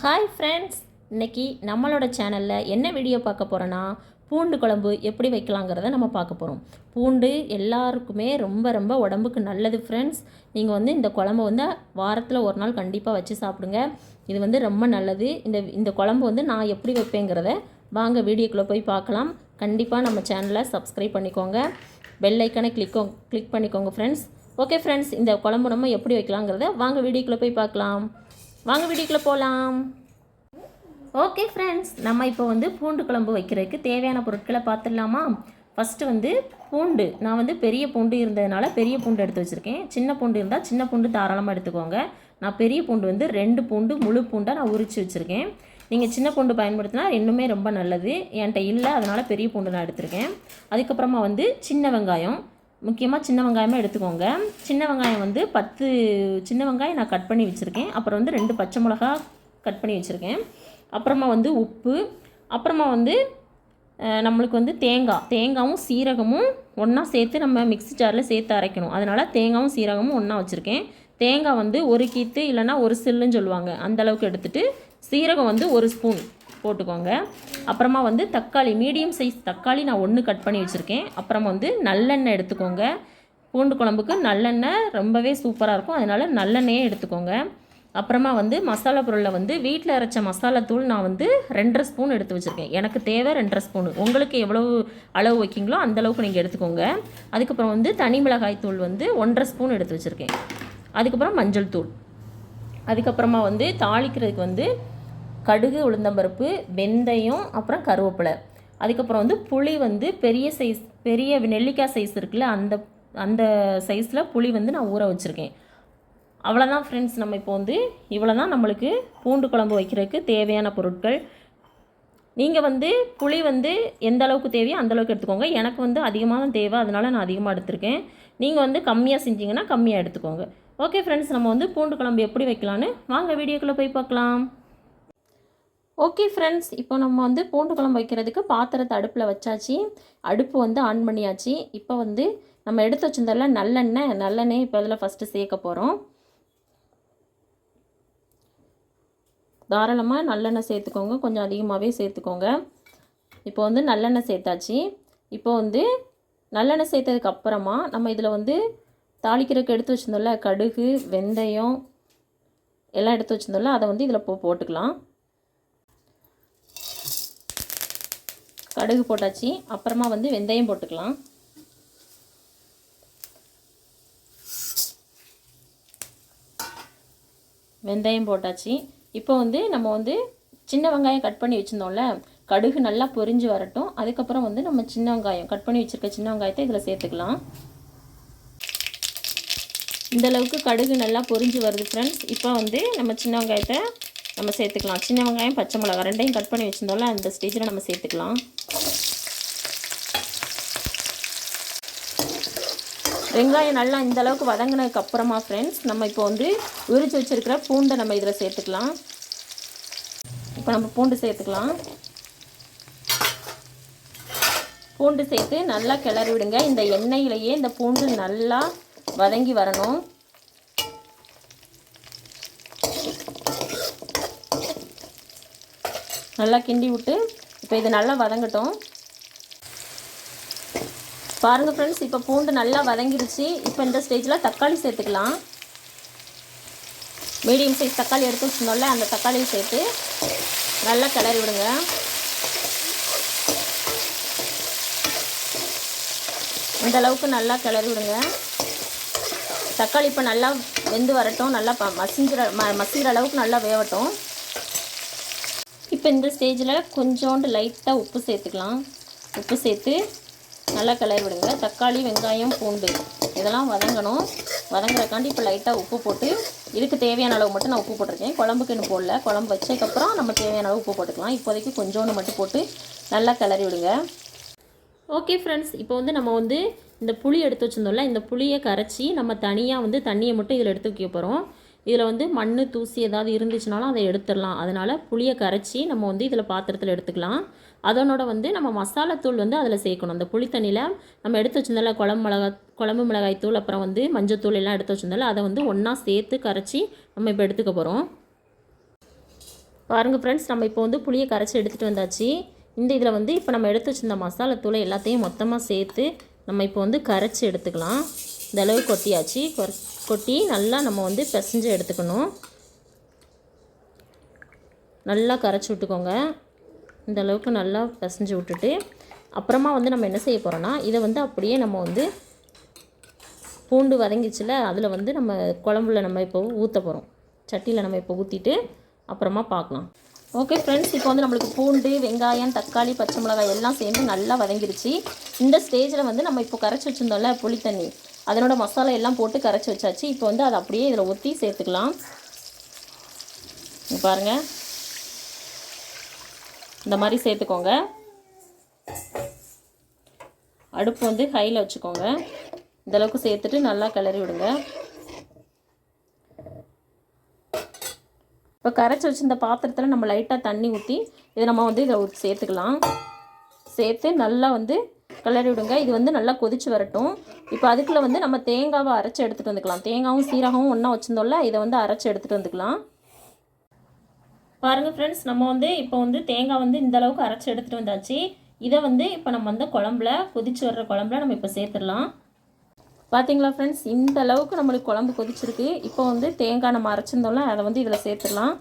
Hi friends, இன்றைக்கி நம்மளோட சேனலில் என்ன வீடியோ பார்க்க போகிறோன்னா பூண்டு குழம்பு எப்படி வைக்கலாங்கிறத நம்ம பார்க்க போகிறோம். பூண்டு எல்லாருக்குமே ரொம்ப ரொம்ப உடம்புக்கு நல்லது ஃப்ரெண்ட்ஸ். நீங்கள் இந்த குழம்பு வாரத்தில் ஒரு நாள் கண்டிப்பாக வச்சு சாப்பிடுங்க. இது ரொம்ப நல்லது. இந்த குழம்பு நான் எப்படி வைப்பேங்கிறத வாங்க வீடியோக்குள்ளே போய் பார்க்கலாம். கண்டிப்பாக நம்ம சேனலை சப்ஸ்கிரைப் பண்ணிக்கோங்க, பெல் ஐக்கானை கிளிக் பண்ணிக்கோங்க ஃப்ரெண்ட்ஸ். ஓகே ஃப்ரெண்ட்ஸ், இந்த குழம்பு நம்ம எப்படி வைக்கலாங்கிறத வாங்க வீடியோக்குள்ளே போய் பார்க்கலாம். வாங்க வீடியோக்குள்ளே போகலாம். ஓகே ஃப்ரெண்ட்ஸ், நம்ம இப்போ பூண்டு குழம்பு வைக்கிறதுக்கு தேவையான பொருட்களை பார்த்துடலாமா? ஃபஸ்ட்டு பூண்டு, நான் பெரிய பூண்டு இருந்ததுனால பெரிய பூண்டு எடுத்து வச்சுருக்கேன். சின்ன பூண்டு இருந்தால் சின்ன பூண்டு தாராளமாக எடுத்துக்கோங்க. நான் பெரிய பூண்டு 2 பூண்டு முழு பூண்டாக நான் உரித்து வச்சுருக்கேன். நீங்கள் சின்ன பூண்டு பயன்படுத்தினா இன்னுமே ரொம்ப நல்லது. என்கிட்ட இல்லை, அதனால் பெரிய பூண்டு நான் எடுத்திருக்கேன். அதுக்கப்புறமா சின்ன வெங்காயம், முக்கியமாக சின்ன வெங்காயமாக எடுத்துக்கோங்க. சின்ன வெங்காயம் 10 சின்ன வெங்காயம் நான் கட் பண்ணி வச்சுருக்கேன். அப்புறம் 2 பச்சை மிளகா கட் பண்ணி வச்சுருக்கேன். அப்புறமா உப்பு, அப்புறமா நம்மளுக்கு தேங்காயும் சீரகமும் ஒன்றா சேர்த்து நம்ம மிக்ஸி ஜாரில் சேர்த்து அரைக்கணும். அதனால் தேங்காயும் சீரகமும் ஒன்றா வச்சுருக்கேன். தேங்காய் 1 கீத்து இல்லைன்னா 1 சில்லுன்னு சொல்லுவாங்க, அந்தளவுக்கு எடுத்துகிட்டு சீரகம் 1 ஸ்பூன் போட்டுக்கோங்க. அப்புறமா தக்காளி, மீடியம் சைஸ் தக்காளி நான் 1 கட் பண்ணி வச்சுருக்கேன். அப்புறமா நல்லெண்ணெய் எடுத்துக்கோங்க. பூண்டு குழம்புக்கு நல்லெண்ணெய் ரொம்பவே சூப்பராக இருக்கும், அதனால் நல்லெண்ணெயே எடுத்துக்கோங்க. அப்புறமா மசாலா பொருளில் வீட்டில் அரைச்ச மசாலா தூள் நான் 2.5 ஸ்பூன் எடுத்து வச்சுருக்கேன். எனக்கு தேவை 2.5 ஸ்பூன். உங்களுக்கு எவ்வளவு அளவு வைக்கிங்களோ அந்தளவுக்கு நீங்கள் எடுத்துக்கோங்க. அதுக்கப்புறம் தனி மிளகாய் தூள் 1.5 ஸ்பூன் எடுத்து வச்சுருக்கேன். அதுக்கப்புறம் மஞ்சள் தூள். அதுக்கப்புறமா தாளிக்கிறதுக்கு கடுகு, உளுந்தம்பருப்பு, வெந்தயம், அப்புறம் கருவேப்பிலை. அதுக்கப்புறம் புளி பெரிய சைஸ், பெரிய நெல்லிக்காய் சைஸ் இருக்குல்ல, அந்த சைஸில் புளி நான் ஊற வச்சுருக்கேன். அவ்வளோதான் ஃப்ரெண்ட்ஸ். நம்ம இப்போ இவ்வளோ தான் நம்மளுக்கு பூண்டு குழம்பு வைக்கிறதுக்கு தேவையான பொருட்கள். நீங்கள் புளி எந்த அளவுக்கு தேவையோ அந்தளவுக்கு எடுத்துக்கோங்க. எனக்கு அதிகமாக தான் தேவை, அதனால் நான் அதிகமாக எடுத்திருக்கேன். நீங்கள் கம்மியாக செஞ்சிங்கன்னா கம்மியாக எடுத்துக்கோங்க. ஓகே ஃப்ரெண்ட்ஸ், நம்ம பூண்டு குழம்பு எப்படி வைக்கலான்னு வாங்க வீடியோக்குள்ளே போய் பார்க்கலாம். ஓகே ஃப்ரெண்ட்ஸ், இப்போ நம்ம பூண்டு குழம்பு வைக்கிறதுக்கு பாத்திரத்தை அடுப்பில் வச்சாச்சு. அடுப்பு ஆன் பண்ணியாச்சு. இப்போ நம்ம எடுத்து வச்சிருந்தால நல்லெண்ணெய் இப்போ அதில் ஃபஸ்ட்டு சேர்க்க போகிறோம். தாராளமாக நல்லெண்ணெய் சேர்த்துக்கோங்க, கொஞ்சம் அதிகமாகவே சேர்த்துக்கோங்க. இப்போ நல்லெண்ணெய் சேர்த்தாச்சு. இப்போ நல்லெண்ணெய் சேர்த்ததுக்கு அப்புறமா நம்ம இதில் தாளிக்கிறதுக்கு எடுத்து வச்சுருந்தோம்ல, கடுகு, வெந்தயம் எல்லாம் எடுத்து வச்சுருந்தோம்ல, அதை இதில் போட்டுக்கலாம். கடுகு போட்டாச்சு. அப்புறமா வெந்தயம் போட்டுக்கலாம். வெந்தயம் போட்டாச்சு. இப்போ நம்ம சின்ன வெங்காயம் கட் பண்ணி வச்சுருந்தோம்ல, கடுகு நல்லா பொரிஞ்சு வரட்டும். அதுக்கப்புறம் நம்ம சின்ன வெங்காயம் கட் பண்ணி வச்சுருக்க சின்ன வெங்காயத்தை இதில் சேர்த்துக்கலாம். இந்தளவுக்கு கடுகு நல்லா பொரிஞ்சு வருது ஃப்ரெண்ட்ஸ். இப்போ நம்ம சின்ன வெங்காயத்தை நம்ம சேர்த்துக்கலாம். சின்ன வெங்காயம், பச்சை மிளகா ரெண்டையும் கட் பண்ணி வச்சுருந்தோம்ல, அந்த ஸ்டேஜில் நம்ம சேர்த்துக்கலாம். வெங்காயம் நல்லா இந்தளவுக்கு வதங்கினதுக்கு அப்புறமா ஃப்ரெண்ட்ஸ், நம்ம இப்போ உரிச்சு வச்சுருக்கிற பூண்டை நம்ம இதில் சேர்த்துக்கலாம். இப்போ நம்ம பூண்டு சேர்த்துக்கலாம். பூண்டு சேர்த்து நல்லா கிளறி விடுங்க. இந்த எண்ணெயிலேயே இந்த பூண்டு நல்லா வதங்கி வரணும். நல்லா கிண்டி விட்டு இப்போ இது நல்லா வதங்கட்டும். பாருங்கள் ஃப்ரெண்ட்ஸ், இப்போ பூண்டு நல்லா வதங்கிருச்சு. இப்போ இந்த ஸ்டேஜில் தக்காளி சேர்த்துக்கலாம். மீடியம் சைஸ் தக்காளி எடுத்து வச்சுருந்தோம்ல, அந்த தக்காளியை சேர்த்து நல்லா கிளறி விடுங்க. இந்த அளவுக்கு நல்லா கிளறி விடுங்க. தக்காளி இப்போ நல்லா வெந்து வரட்டும், நல்லா மசிகிற அளவுக்கு நல்லா வேகட்டும். இப்போ இந்த ஸ்டேஜில் கொஞ்சோண்டு லைட்டாக உப்பு சேர்த்துக்கலாம். உப்பு சேர்த்து நல்லா கிளறி விடுங்க. தக்காளி, வெங்காயம், பூண்டு இதெல்லாம் வதங்கணும். வதங்குறக்காண்டி இப்போ லைட்டாக உப்பு போட்டு, இதுக்கு தேவையான அளவு மட்டும் நான் உப்பு போட்டிருக்கேன். குழம்புக்கு இன்னும் போடல. குழம்பு வச்சதுக்கப்புறம் நம்ம தேவையான அளவு உப்பு போட்டுக்கலாம். இப்போதைக்கு கொஞ்சோண்டு மட்டும் போட்டு நல்லா கிளறி விடுங்க. ஓகே ஃப்ரெண்ட்ஸ், இப்போ நம்ம இந்த புளி எடுத்து வச்சுருந்தோம்ல, இந்த புளியை கரைச்சி நம்ம தனியாக தண்ணியை மட்டும் இதில் எடுத்து வைக்க போகிறோம். இதில் மண், தூசி ஏதாவது இருந்துச்சுனாலும் அதை எடுத்துடலாம். அதனால் புளியை கரைச்சி நம்ம இதில் பாத்திரத்தில் எடுத்துக்கலாம். அதனோட நம்ம மசாலாத்தூள் அதில் சேர்க்கணும். அந்த புளி தண்ணியில் நம்ம எடுத்து வச்சிருந்தால குழம்பு மிளகாய் தூள், அப்புறம் மஞ்சத்தூள் எல்லாம் எடுத்து வச்சிருந்தால அதை ஒன்றா சேர்த்து கரைச்சி நம்ம இப்போ எடுத்துக்க போகிறோம். பாருங்கள் ஃப்ரெண்ட்ஸ், நம்ம இப்போ வந்து புளியை கரைச்சி எடுத்துகிட்டு வந்தாச்சு. இந்த இதில் வந்து இப்போ நம்ம எடுத்து வச்சிருந்த மசாலா தூளை எல்லாத்தையும் மொத்தமாக சேர்த்து நம்ம இப்போ வந்து கரைச்சி எடுத்துக்கலாம். இந்த அளவு கொட்டியாச்சு. கொட்டி நல்லா நம்ம வந்து பிசைஞ்சு எடுத்துக்கணும். நல்லா கரைச்சி விட்டுக்கோங்க. இந்த அளவுக்கு நல்லா பிசைஞ்சு விட்டுட்டு அப்புறமா வந்து நம்ம என்ன செய்ய போகிறோன்னா, இதை வந்து அப்படியே நம்ம வந்து பூண்டு வதங்கிச்சுல அதில் வந்து நம்ம குழம்புல நம்ம இப்போ ஊற்ற போகிறோம். சட்டியில் நம்ம இப்போ ஊற்றிட்டு அப்புறமா பார்க்கலாம். ஓகே ஃப்ரெண்ட்ஸ், இப்போ வந்து நம்மளுக்கு பூண்டு, வெங்காயம், தக்காளி, பச்சை மிளகாய் எல்லாம் சேர்ந்து நல்லா வதங்கிருச்சு. இந்த ஸ்டேஜில் வந்து நம்ம இப்போ கரைச்சி வச்சுருந்தோம்ல புளி தண்ணி, அதனோட மசாலா எல்லாம் போட்டு கரைச்சி வச்சாச்சு. இப்போ வந்து அதை அப்படியே இதில் ஊற்றி சேர்த்துக்கலாம். பாருங்கள், இந்த மாதிரி சேர்த்துக்கோங்க. அடுப்பு வந்து ஹையில் வச்சுக்கோங்க. இந்தளவுக்கு சேர்த்துட்டு நல்லா கிளறி விடுங்க. இப்போ கரைச்சி வச்சுருந்த பாத்திரத்தில் நம்ம லைட்டாக தண்ணி ஊற்றி இதை நம்ம வந்து இதில் சேர்த்துக்கலாம். சேர்த்து நல்லா வந்து கிளறி விடுங்க. இது வந்து நல்லா கொதித்து வரட்டும். இப்போ அதுக்குள்ளே வந்து நம்ம தேங்காவை அரைச்சி எடுத்துகிட்டு வந்துக்கலாம். தேங்காவும் சீரகமும் ஒன்றா வச்சுருந்தோம்ல, இதை வந்து அரைச்சி எடுத்துகிட்டு வந்துக்கலாம். பாருங்கள் ஃப்ரெண்ட்ஸ், நம்ம வந்து இப்போ வந்து தேங்காய் வந்து இந்தளவுக்கு அரைச்சி எடுத்துகிட்டு வந்தாச்சு. இதை வந்து இப்போ நம்ம வந்து குழம்புல கொதித்து வர்ற குழம்புல நம்ம இப்போ சேர்த்துடலாம். பார்த்தீங்களா ஃப்ரெண்ட்ஸ், இந்த அளவுக்கு நம்மளுக்கு குழம்பு கொதிச்சிருக்கு. இப்போ வந்து தேங்காய் நம்ம அரைச்சிருந்தோம்ல, அதை வந்து இதில் சேர்த்துடலாம்.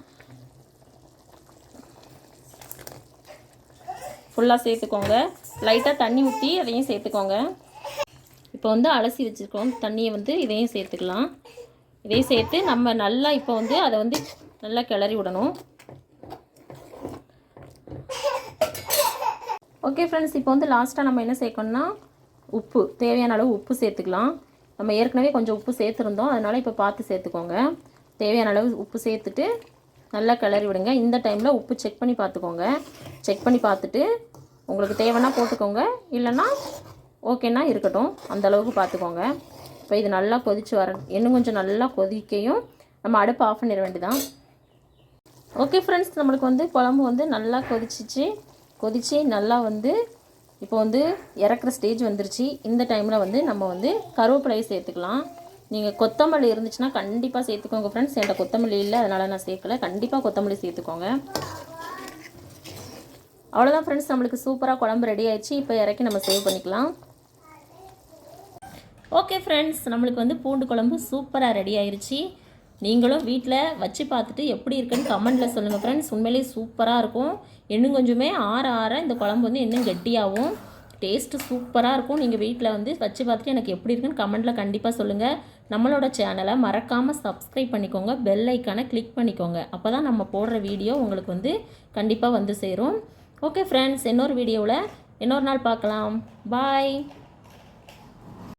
ஃபுல்லாக சேர்த்துக்கோங்க. லைட்டாக தண்ணி ஊற்றி அதையும் சேர்த்துக்கோங்க. இப்போ வந்து அலசி வச்சுருக்கோம் தண்ணியை வந்து இதையும் சேர்த்துக்கலாம். இதையும் சேர்த்து நம்ம நல்லா இப்போ வந்து அதை வந்து நல்லா கிளறி விடணும். ஓகே ஃப்ரெண்ட்ஸ், இப்போ வந்து லாஸ்ட்டாக நம்ம என்ன சேர்க்கணும்னா உப்பு, தேவையான அளவு உப்பு சேர்த்துக்கலாம். நம்ம ஏற்கனவே கொஞ்சம் உப்பு சேர்த்துருந்தோம், அதனால் இப்போ பார்த்து சேர்த்துக்கோங்க. தேவையான அளவு உப்பு சேர்த்துட்டு நல்லா கிளறி விடுங்க. இந்த டைமில் உப்பு செக் பண்ணி பார்த்துக்கோங்க. செக் பண்ணி பார்த்துட்டு உங்களுக்கு தேவைன்னா போட்டுக்கோங்க, இல்லைன்னா ஓகேன்னா இருக்கட்டும். அந்தளவுக்கு பார்த்துக்கோங்க. இப்போ இது நல்லா கொதித்து இன்னும் கொஞ்சம் நல்லா கொதிக்கையும் நம்ம அடுப்பு ஆஃப் பண்ணிட வேண்டியதான். ஓகே ஃப்ரெண்ட்ஸ், நம்மளுக்கு வந்து குழம்பு வந்து நல்லா கொதித்து நல்லா வந்து இப்போ வந்து இறக்குற ஸ்டேஜ் வந்துருச்சு. இந்த டைமில் வந்து நம்ம வந்து கருவேப்பிலையை சேர்த்துக்கலாம். நீங்கள் கொத்தமல்லி இருந்துச்சுன்னா கண்டிப்பாக சேர்த்துக்கோங்க ஃப்ரெண்ட்ஸ். என்கிட்ட கொத்தமல்லி இல்லை, அதனால் நான் சேர்க்கலை. கண்டிப்பாக கொத்தமல்லி சேர்த்துக்கோங்க. அவ்வளோதான் ஃப்ரெண்ட்ஸ், நம்மளுக்கு சூப்பராக குழம்பு ரெடி ஆயிடுச்சு. இப்போ இறக்கி நம்ம சேவ் பண்ணிக்கலாம். ஓகே ஃப்ரெண்ட்ஸ், நம்மளுக்கு வந்து பூண்டு குழம்பு சூப்பராக ரெடி ஆயிடுச்சு. நீங்களும் வீட்டில் வச்சு பார்த்துட்டு எப்படி இருக்குன்னு கமெண்ட்டில் சொல்லுங்கள் ஃப்ரெண்ட்ஸ். உண்மையிலேயே சூப்பராக இருக்கும். இன்னும் கொஞ்சமே ஆற இந்த குழம்பு வந்து இன்னும் கெட்டியாகவும் டேஸ்ட்டு சூப்பராக இருக்கும். நீங்கள் வீட்டில் வந்து வச்சு பார்த்துட்டு எனக்கு எப்படி இருக்குன்னு கமெண்ட்டில் கண்டிப்பாக சொல்லுங்கள். நம்மளோட சேனலை மறக்காமல் சப்ஸ்கிரைப் பண்ணிக்கோங்க. பெல் ஐக்கானை கிளிக் பண்ணிக்கோங்க. அப்போ தான் நம்ம போடுற வீடியோ உங்களுக்கு வந்து கண்டிப்பாக வந்து சேரும். ஓகே ஃப்ரெண்ட்ஸ், இன்னொரு வீடியோவில் இன்னொரு நாள் பார்க்கலாம். பாய்.